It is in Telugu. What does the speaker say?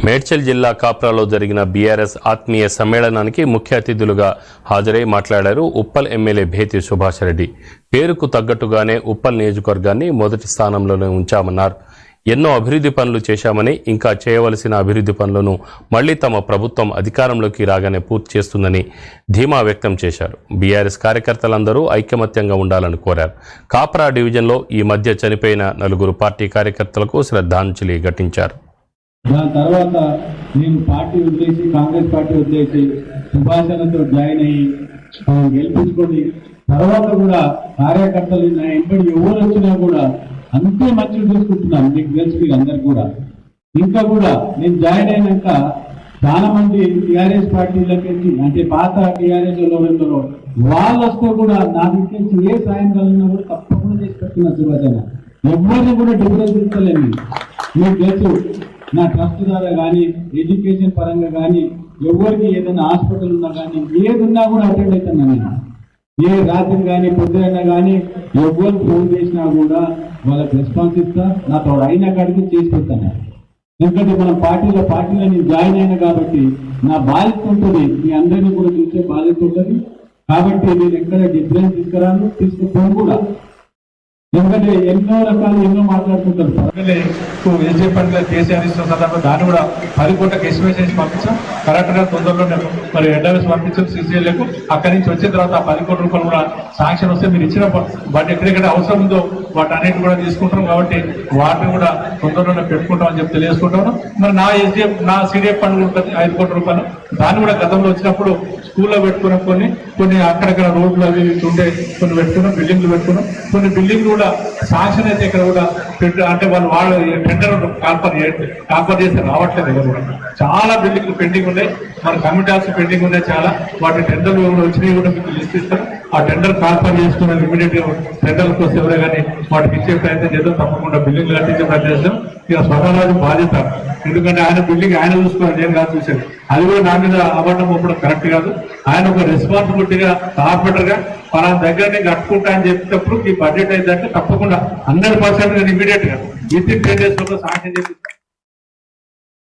మేడ్చల్ జిల్లా కాప్రాలో జరిగిన బీఆర్ఎస్ ఆత్మీయ సమ్మేళనానికి ముఖ్య అతిథులుగా హాజరై మాట్లాడారు ఉప్పల్ ఎమ్మెల్యే భేతి సుభాష్ రెడ్డి. పేరుకు తగ్గట్టుగానే ఉప్పల్ నియోజకవర్గాన్ని మొదటి స్థానంలోనే ఉంచామన్నారు. ఎన్నో అభివృద్ధి పనులు చేశామని, ఇంకా చేయవలసిన అభివృద్ధి పనులను మళ్లీ తమ ప్రభుత్వం అధికారంలోకి రాగానే పూర్తి చేస్తుందని ధీమా వ్యక్తం చేశారు. బీఆర్ఎస్ కార్యకర్తలందరూ ఐకమత్యంగా ఉండాలని కోరారు. కాప్రా డివిజన్లో ఈ మధ్య చనిపోయిన 4 పార్టీ కార్యకర్తలకు శ్రద్ధాంజలి ఘటించారు. దాని తర్వాత నేను పార్టీ వదిలేసి కాంగ్రెస్ పార్టీ వదిలేసి సుభాషణతో జాయిన్ అయ్యి గెలిపించుకొని తర్వాత కూడా కార్యకర్తలు నా ఎంపడి ఎవరు వచ్చినా కూడా అంతే మంచిగా చూసుకుంటున్నాను. మీకు తెలుసు, మీరు అందరు కూడా. ఇంకా కూడా నేను జాయిన్ అయినాక చాలా మంది టీఆర్ఎస్ పార్టీలకి అంటే పాత టీఆర్ఎస్ లో వాళ్ళు వస్తే కూడా నా నుంచి ఏ సాయం కలిగినా కూడా తప్పకుండా చేసి పెట్టుకున్నా. సుభాషణ ఎవరిని కూడా డిఫరెన్స్ ఇస్తలేను. మీకు తెలుసు, నా ట్రస్ట్ ద్వారా కానీ ఎడ్యుకేషన్ పరంగా కానీ ఎవరికి ఏదైనా హాస్పిటల్ ఉన్నా కానీ ఏది ఉన్నా కూడా అటెండ్ అవుతున్నా. నేను ఏ రాత్రి కానీ పొద్దున కానీ ఎవరు ఫోన్ చేసినా కూడా వాళ్ళకి రెస్పాన్స్ ఇస్తా. నాతో అయిన కాడికి చేసి పెడతాను. ఎందుకంటే మనం పార్టీలో నేను జాయిన్ అయినా కాబట్టి నా బాధ్యత ఉంటుంది, మీ అందరినీ కూడా చూసే బాధ్యత ఉంటుంది. కాబట్టి నేను ఎక్కడ డిఫరెన్స్ తీసుకుపోను కూడా. ఎందుకంటే ఎన్నో రకాలు ఎన్నో మాట్లాడుతుంటారు. కేసీఆర్ ఇస్తున్న సందర్భంగా దాన్ని కూడా 10 కోట్లకు ఎస్టిమేషన్ చేసి పంపించాం. కరెక్ట్ గా తొందరలో మరి అడ్వాన్స్ పంపించాం సీసీఎల్కు. అక్కడి నుంచి వచ్చిన తర్వాత 10 కోట్ల రూపాయలు కూడా శాంక్షన్ వస్తే మీరు ఇచ్చిన బట్ ఎక్కడెక్కడ అవసరం ఉందో వాటి అన్నింటి కూడా తీసుకుంటాం. కాబట్టి వాటిని కూడా తొందరలోనే పెట్టుకుంటాం అని చెప్పి తెలియజేసుకుంటాను. మరి నా సిడిఎఫ్ ఫండ్ ఉంటుంది 5 కోట్ల రూపాయలు. దాన్ని కూడా గతంలో వచ్చినప్పుడు స్కూల్లో పెట్టుకున్నాం. కొన్ని అక్కడక్కడ రోడ్లు అవి ఉండే కొన్ని పెట్టుకున్నాం, బిల్డింగ్లు పెట్టుకున్నాం. కొన్ని బిల్డింగ్లు కూడా శాంక్షన్ అయితే ఇక్కడ కూడా అంటే వాళ్ళు టెండర్ కాల్పర్ చేస్తే రావట్లేదు. ఎవరు చాలా బిల్డింగ్లు పెండింగ్ ఉన్నాయి, మన కమిటీస్ పెండింగ్ ఉన్నాయి చాలా. వాటి టెండర్లు వచ్చినాయి కూడా మీకు లిస్ట్ ఇస్తాం. ఆ టెండర్ కాల్పర్ చేసుకున్న ఇమీడియట్ గా టెండర్లకు వస్తే ఎవరే కానీ వాటికి ఇచ్చే ప్రయత్నం చేద్దాం. తప్పకుండా బిల్డింగ్లు కట్టించే ప్రయత్నం చేద్దాం. ఇక స్వతహారాజు బాధ్యత, ఎందుకంటే ఆయన బిల్డింగ్ ఆయన చూసుకోవాలి, నేను కాదు చూసాను. అది కూడా నా మీద అబద్ధం ఒప్పడం కరెక్ట్ కాదు. ఆయన ఒక రెస్పాన్సిబిలిటీగా కార్పొరేటర్ గా మన దగ్గరనే కట్టుకుంటా అని చెప్పేటప్పుడు ఈ బడ్జెట్ అయిందంటే తప్పకుండా 100% ఇమీడియట్ గా విత్ ఇన్ 10 days లో సాంక్షన్ చేసి